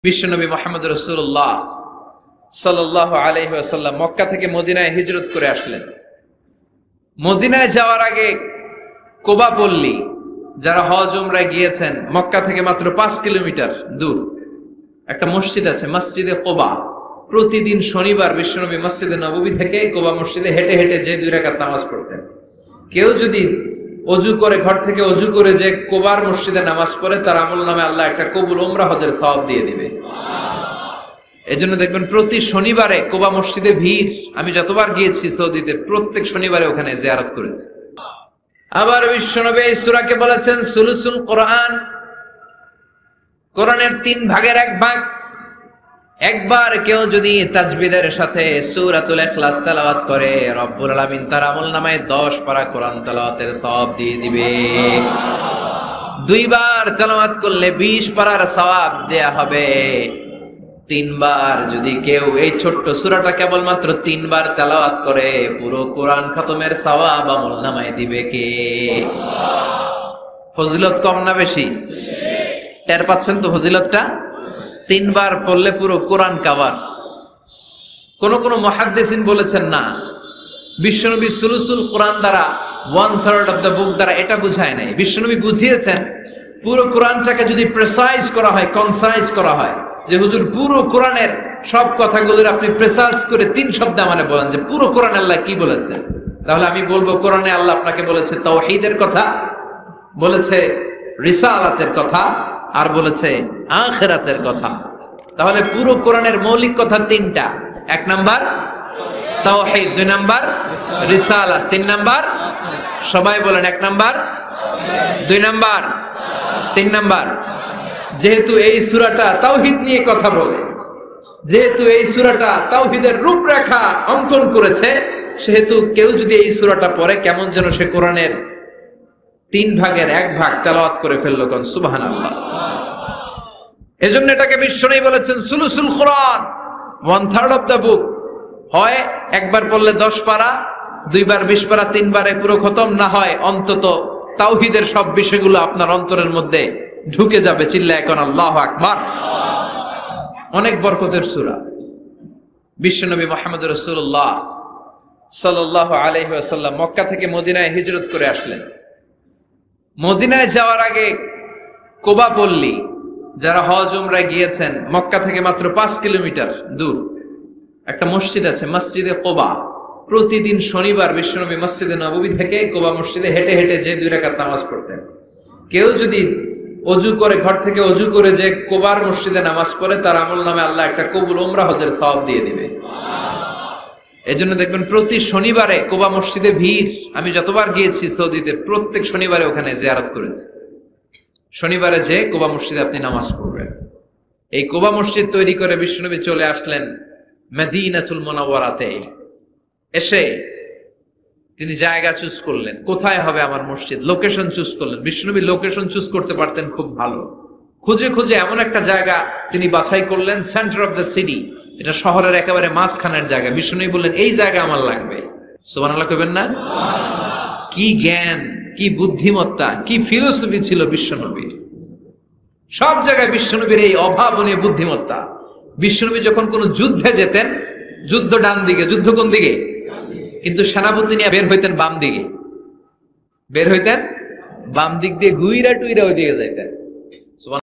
বিশ্বনবী মুহাম্মদ রাসূলুল্লাহ সাল্লাল্লাহু আলাইহি ওয়াসাল্লাম মক্কা থেকে মদিনায় হিজরত করে আসলেন। মদিনায় যাওয়ার আগে কোবা পল্লী, যারা হজ উমরায় গিয়েছেন, মক্কা থেকে মাত্র 5 কিলোমিটার দূর একটা মসজিদ আছে, মসজিদে কোবা। প্রতিদিন শনিবার বিশ্বনবী মসজিদে নববী থেকে কোবা মসজিদে হেঁটে হেঁটে যে 2 রাকাত নামাজ পড়তেন। কেউ যদি অজু করে, ঘর থেকে অজু করে যে কোবার মসজিদে নামাজ পড়ে, তার আমল নামে আল্লাহ একটা কবুল উমরা হজের সওয়াব দিয়ে দিবে। এজন্য দেখবেন প্রতি শনিবারে কোবা মসজিদে ভিড়। আমি যতবার গিয়েছি সৌদিতে, প্রত্যেক শনিবারে ওখানে জিয়ারত করেছি। আবার বিশ্বনবী এই সূরাকে বলেছেন সুলুসুল কোরআন, কোরআনের 3 ভাগের 1 ভাগ। একবার কেউ যদি তাজবিদের সাথে সূরাতুল ইখলাস তেলাওয়াত করে, রব্বুল আলামিন তার আমলনামায় 10 পারা কোরআন তেলাওয়াতের সওয়াব দিয়ে দিবে। 2 বার তেলাওয়াত করলে 20 পারার সওয়াব দেয়া হবে। 3 বার যদি কেউ এই ছোট্ট সূরাটা কেবলমাত্র 3 বার তেলাওয়াত করে, পুরো কোরআন খতমের সওয়াব আমলনামায় দিবে কে? ফজিলত কম না বেশি? টের পাচ্ছেন তো ফজিলতটা? 3 বার পড়লে পুরো কোরআন কভার। কোন কোন মুহাদ্দিসিন বলেছেন না, বিশ্বনবী সুলুসুল কোরআন দ্বারা 1/3 অফ দ্য বুক দ্বারা এটা বুঝায় নাই। বিশ্বনবী বুঝিয়েছেন পুরো কোরআনটাকে যদি প্রেসাইজ করা হয়, কনসাইজ করা হয়, যে হুজুর পুরো কোরআনের সব কথাগুলোর আপনি প্রেসাইজ করে 3 শব্দে আমারে বলেন যে পুরো কোরআন আল্লাহ কি বলেছে, তাহলে আমি বলবো কোরআনে আল্লাহ আপনাকে বলেছে তাওহীদের কথা, বলেছে রিসালাতের কথা, আর বলেছে আখিরাতের কথা। তাহলে পুরো কোরআনের মৌলিক কথা 3টা। 1 নাম্বার তাওহীদ, 2 নাম্বার রিসালাত, 3 নাম্বার সবাই বলেন 1 নাম্বার, 2 নাম্বার, 3 নাম্বার। যেহেতু এই সূরাটা তাওহীদ নিয়ে কথা বলে, যেহেতু এই সূরাটা তাওহীদের রূপরেখা অঙ্কন করেছে, সেহেতু কেউ যদি এই সূরাটা পড়ে কেমন যেন সে কোরআনের 3 ভাগের 1 ভাগ তেলাওয়াত করে ফেললো। কোন সুবহানাল্লাহ। এজন্য এটাকে বিশ্বনবী বলেছেন সুলুসুল কোরআন, 1/3 অফ দ্য বুক। হয় একবার পড়লে 10 পারা, 2 বার 20 পারা, 3 বারে পুরো খতম, না হয় অন্তত তাওহীদের সব বিষয়গুলো আপনার অন্তরের মধ্যে ঢুকে যাবে। চিল্লায় কোন আল্লাহু আকবার। অনেক বরকতের সূরা। বিশ্বনবী মুহাম্মদ রাসূলুল্লাহ সাল্লাল্লাহু আলাইহি ওয়াসাল্লাম মক্কা থেকে মদিনায় হিজরত করে আসলেন। মদিনায় যাওয়ার আগে কোবা পল্লী, যারা হজ উমরায় গিয়েছেন, মক্কা থেকে মাত্র 5 কিলোমিটার দূর একটা মসজিদ আছে, মসজিদে কোবা। প্রতিদিন শনিবার বিশ্বনবী মসজিদে নববী থেকে কোবা মসজিদে হেঁটে হেঁটে যে 2 রাকাত নামাজ পড়তেন। কেউ যদি অজু করে, ঘর থেকে অজু করে যে কোবার মসজিদে নামাজ পড়ে, তার আমল নামে আল্লাহ একটা কবুল উমরা হজের সওয়াব দিয়ে দিবে। এজন্য দেখবেন প্রতি শনিবারে কোবা মসজিদে ভিড়। আমি যতবার গিয়েছি সৌদিতে, প্রত্যেক শনিবারে ওখানে জিয়ারত করেছি। শনিবারে যে কোবা মসজিদে আপনি নামাজ পড়বেন। এই কোবা মসজিদ তৈরি করে বিশ্বনবী চলে আসলেন মদিনাতুল মুনাওয়ারাতে। এসে তিনি জায়গা চুজ করলেন, কোথায় হবে আমার মসজিদ, লোকেশন চুজ করলেন। বিশ্বনবী লোকেশন চুজ করতে পারতেন খুব ভালো। খুঁজে খুঁজে এমন একটা জায়গা তিনি বাছাই করলেন, সেন্টার অফ দ্য সিটি, এটা শহরের একেবারে মাঝখানের জায়গা। বিশ্বনবী বললেন এই জায়গা আমার লাগবে। সুবহানাল্লাহ কইবেন না? কি জ্ঞান, কি বুদ্ধিমত্তা, কি ফিলোসফি ছিল বিশ্বনবীর। সব জায়গায় বিশ্বনবীর এই অভাবনীয় বুদ্ধিমত্তা। বিশ্বনবী যখন কোনো যুদ্ধে যেতেন, যুদ্ধ ডান দিকে, যুদ্ধ কোন দিকে? কিন্তু সেনাপতি নিয়ে বের হইতেন বাম দিকে, বের হইতেন বাম দিক দিয়ে, ঘুইরা টুইরা ওই দিকে যাইতেন।